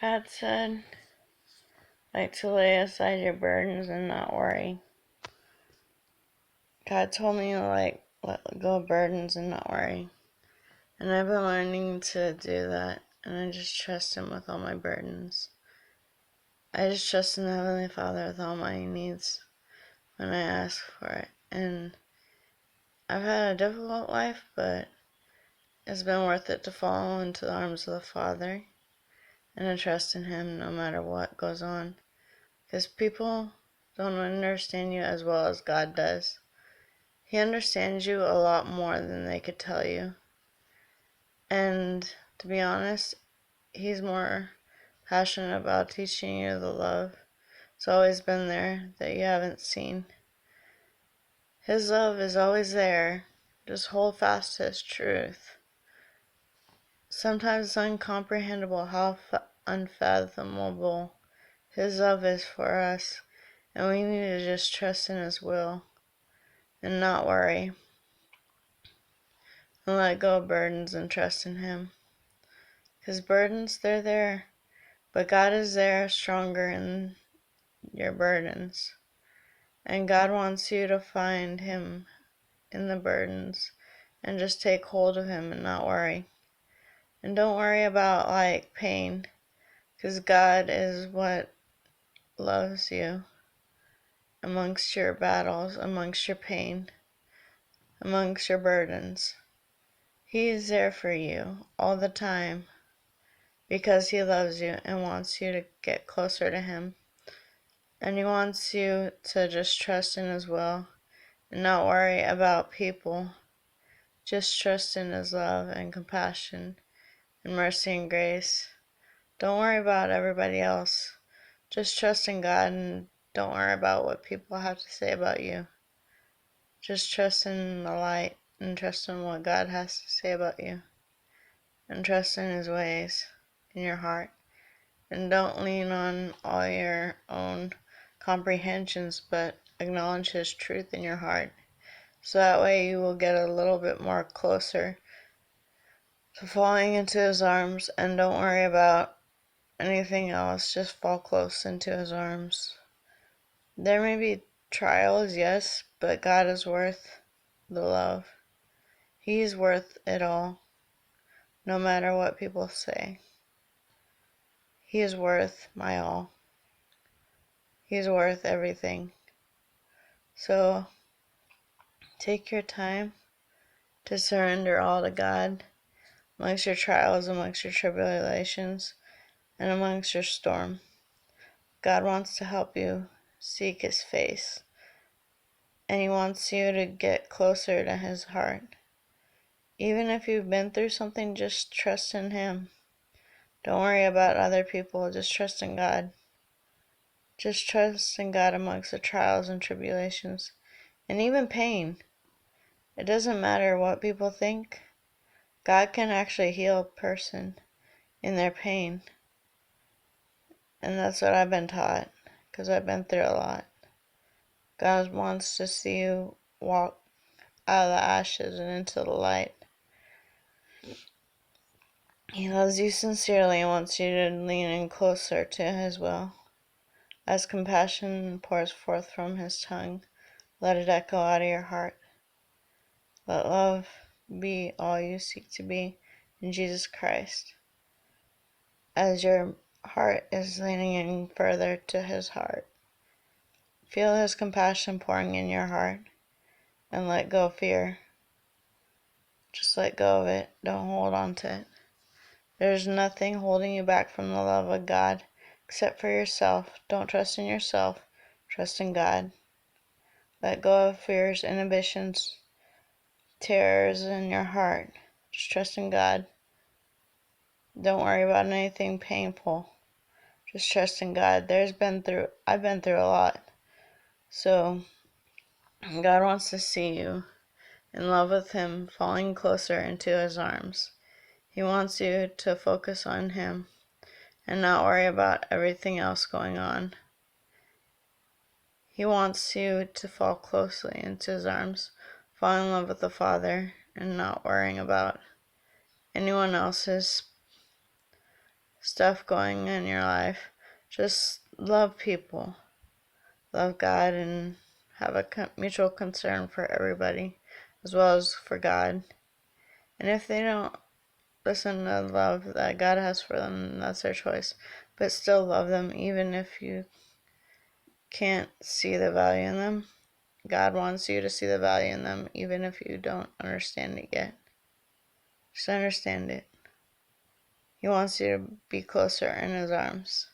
God said, to lay aside your burdens and not worry. God told me to let go of burdens and not worry. And I've been learning to do that. And I just trust Him with all my burdens. I just trust in the Heavenly Father with all my needs when I ask for it. And I've had a difficult life, but it's been worth it to fall into the arms of the Father and to trust in Him no matter what goes on. Because people don't understand you as well as God does. He understands you a lot more than they could tell you. And to be honest, He's more passionate about teaching you the love. It's always been there that you haven't seen. His love is always there. Just hold fast to His truth. Sometimes it's incomprehensible how unfathomable His love is for us, and we need to just trust in His will and not worry, and let go of burdens and trust in Him. His burdens, they're there, but God is there stronger in your burdens. And God wants you to find Him in the burdens and just take hold of Him and not worry. And don't worry about pain, because God is what loves you amongst your battles, amongst your pain, amongst your burdens. He is there for you all the time because He loves you and wants you to get closer to Him. And He wants you to just trust in His will and not worry about people. Just trust in His love and compassion and mercy and grace. Don't worry about everybody else. Just trust in God and don't worry about what people have to say about you. Just trust in the light and trust in what God has to say about you. And trust in His ways in your heart. And don't lean on all your own comprehensions, but acknowledge His truth in your heart. So that way you will get a little bit more closer to falling into His arms, and don't worry about anything else. Just fall close into His arms. There may be trials, yes, but God is worth the love. He's worth it all, no matter what people say. He is worth my all. He's worth everything. So take your time to surrender all to God amongst your trials, amongst your tribulations, and amongst your storm. God wants to help you seek His face, and He wants you to get closer to His heart. Even if you've been through something, just trust in Him. Don't worry about other people, just trust in God. Just trust in God amongst the trials and tribulations, and even pain. It doesn't matter what people think. God can actually heal a person in their pain. And that's what I've been taught, because I've been through a lot. God wants to see you walk out of the ashes and into the light. He loves you sincerely and wants you to lean in closer to His will. As compassion pours forth from His tongue, let it echo out of your heart. Let love be all you seek to be in Jesus Christ. As your heart is leaning in further to His heart, feel His compassion pouring in your heart, and let go of fear. Just let go of it. Don't hold on to it. There's nothing holding you back from the love of God except for yourself. Don't trust in yourself. Trust in God. Let go of fears, inhibitions, terrors in your heart. Just trust in God. Don't worry about anything painful. Just trust in God. I've been through a lot. So God wants to see you in love with Him, falling closer into His arms. He wants you to focus on Him and not worry about everything else going on. He wants you to fall closely into His arms, fall in love with the Father, and not worrying about anyone else's stuff going in your life, just love people, love God, and have a mutual concern for everybody as well as for God. And if they don't listen to the love that God has for them, that's their choice. But still love them even if you can't see the value in them. God wants you to see the value in them even if you don't understand it yet. Just understand it. He wants you to be closer in His arms.